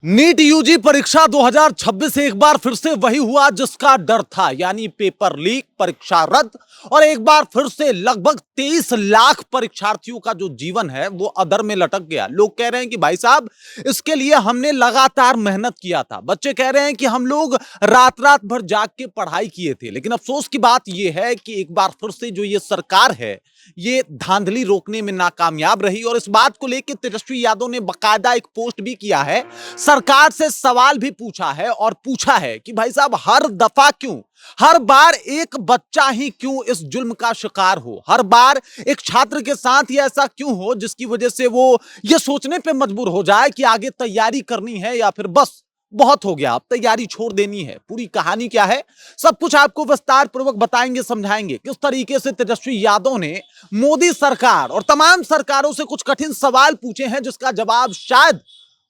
NEET UG परीक्षा 2026 एक बार फिर से वही हुआ जिसका डर था, यानी पेपर लीक, परीक्षा रद्द और एक बार फिर से लगभग 23 लाख परीक्षार्थियों का जो जीवन है वो अधर में लटक गया। लोग कह रहे हैं कि भाई साहब इसके लिए हमने लगातार मेहनत किया था। बच्चे कह रहे हैं कि हम लोग रात रात भर जाग के पढ़ाई किए थे। लेकिन अफसोस की बात यह है कि एक बार फिर से जो ये सरकार है ये धांधली रोकने में नाकामयाब रही और इस बात को लेकर तेजस्वी यादव ने बाकायदा एक पोस्ट भी किया है, सरकार से सवाल भी पूछा है और पूछा है कि भाई साहब हर दफा क्यों, हर बार एक बच्चा ही क्यों इस जुल्म का शिकार हो, हर बार एक छात्र के साथ ही ऐसा क्यों हो जिसकी वजह से वो ये सोचने पे मजबूर हो जाए कि आगे तैयारी करनी है या फिर बस बहुत हो गया अब तैयारी छोड़ देनी है। पूरी कहानी क्या है सब कुछ आपको विस्तार पूर्वक बताएंगे, समझाएंगे किस तरीके से तेजस्वी यादव ने मोदी सरकार और तमाम सरकारों से कुछ कठिन सवाल पूछे हैं जिसका जवाब शायद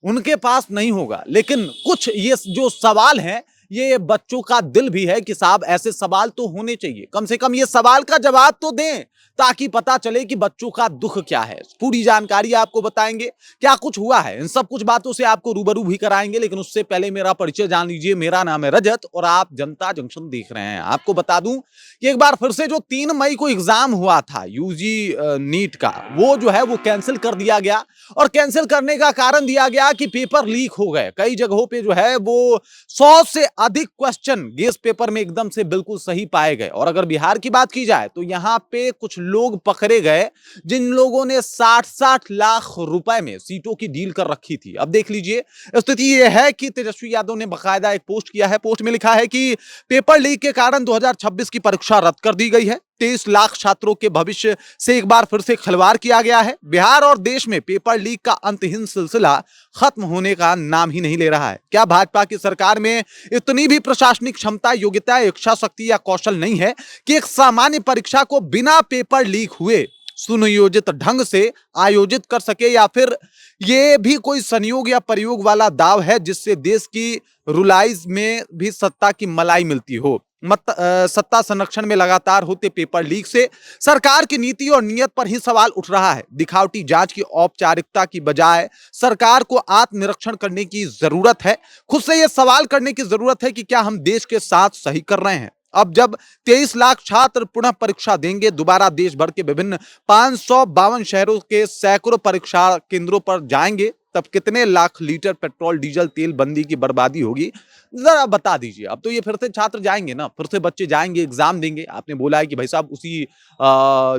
उनके पास नहीं होगा। लेकिन कुछ ये जो सवाल हैं ये बच्चों का दिल भी है कि साहब ऐसे सवाल तो होने चाहिए, कम से कम ये सवाल का जवाब तो दें ताकि पता चले कि बच्चों का दुख क्या है। पूरी जानकारी आपको बताएंगे क्या कुछ हुआ है, इन सब कुछ बातों से आपको रूबरू भी कराएंगे। लेकिन उससे पहले मेरा परिचय जान लीजिए। मेरा नाम है रजत और आप जनता जंक्शन देख रहे हैं। आपको बता दूं कि एक बार फिर से जो 3 मई को एग्जाम हुआ था यूजी नीट का, वो जो है वो कैंसिल कर दिया गया और कैंसिल करने का कारण दिया गया कि पेपर लीक हो गए। कई जगहों पे जो है वो 100 से अधिक क्वेश्चन गेस पेपर में एकदम से बिल्कुल सही पाए गए। और अगर बिहार की बात की जाए तो यहां पे कुछ लोग पकड़े गए जिन लोगों ने 60-60 लाख रुपए में सीटों की डील कर रखी थी। अब देख लीजिए स्थिति यह है कि तेजस्वी यादव ने बाकायदा एक पोस्ट किया है। पोस्ट में लिखा है कि पेपर लीक के कारण 2026 की परीक्षा रद्द कर दी गई है। 23 लाख छात्रों के भविष्य से एक बार फिर से खिलवाड़ किया गया है। बिहार और देश में पेपर लीक का अंतहीन सिलसिला खत्म होने का नाम ही नहीं ले रहा है। क्या भाजपा की सरकार में इतनी भी प्रशासनिक क्षमता, योग्यता, इच्छा शक्ति या कौशल नहीं है कि एक सामान्य परीक्षा को बिना पेपर लीक हुए सुनियोजित ढंग से आयोजित कर सके, या फिर ये भी कोई संयोग या प्रयोग वाला दाव है जिससे देश की रुलाइज में भी सत्ता की मलाई मिलती हो। सत्ता संरक्षण में लगातार होते पेपर लीक से सरकार की नीति और नीयत पर ही सवाल उठ रहा है। दिखावटी जांच की औपचारिकता की बजाय सरकार को आत्मनिरीक्षण करने की जरूरत है। खुद से यह सवाल करने की जरूरत है कि क्या हम देश के साथ सही कर रहे हैं। अब जब 23 लाख छात्र पुनः परीक्षा देंगे, दोबारा देश भर के विभिन्न 552 शहरों के सैकड़ों परीक्षा केंद्रों पर जाएंगे, तब कितने लाख लीटर पेट्रोल, डीजल, तेल बंदी की बर्बादी होगी, जरा बता दीजिए। अब तो ये फिर से छात्र जाएंगे ना, फिर से बच्चे जाएंगे, एग्जाम देंगे। आपने बोला है कि भाई साहब उसी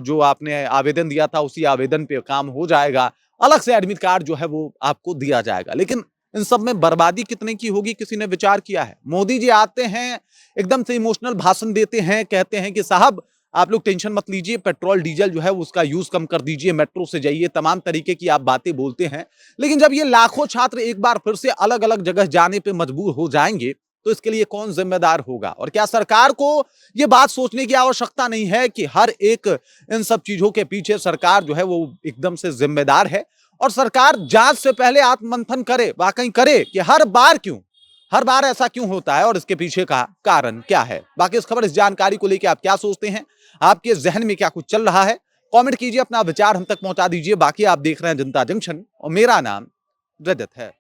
जो आपने आवेदन दिया था उसी आवेदन पे काम हो जाएगा, अलग से एडमिट कार्ड जो है वो आपको दिया जाएगा। लेकिन इन सब में बर्बादी कितने की होगी किसी ने विचार किया है? मोदी जी आते हैं, एकदम से इमोशनल भाषण देते हैं, कहते हैं कि साहब आप लोग टेंशन मत लीजिए, पेट्रोल डीजल जो है उसका यूज कम कर दीजिए, मेट्रो से जाइए, तमाम तरीके की आप बातें बोलते हैं। लेकिन जब ये लाखों छात्र एक बार फिर से अलग अलग जगह जाने पे मजबूर हो जाएंगे तो इसके लिए कौन जिम्मेदार होगा? और क्या सरकार को यह बात सोचने की आवश्यकता नहीं है कि हर एक इन सब चीजों के पीछे सरकार जो है वो एकदम से जिम्मेदार है और सरकार जांच से पहले आत्ममंथन करे, वाकई करे कि हर बार ऐसा क्यों होता है और इसके पीछे का कारण क्या है। बाकी इस खबर, इस जानकारी को लेकर आप क्या सोचते हैं, आपके जहन में क्या कुछ चल रहा है, कमेंट कीजिए, अपना विचार हम तक पहुंचा दीजिए। बाकी आप देख रहे हैं जनता जंक्शन और मेरा नाम रजत है।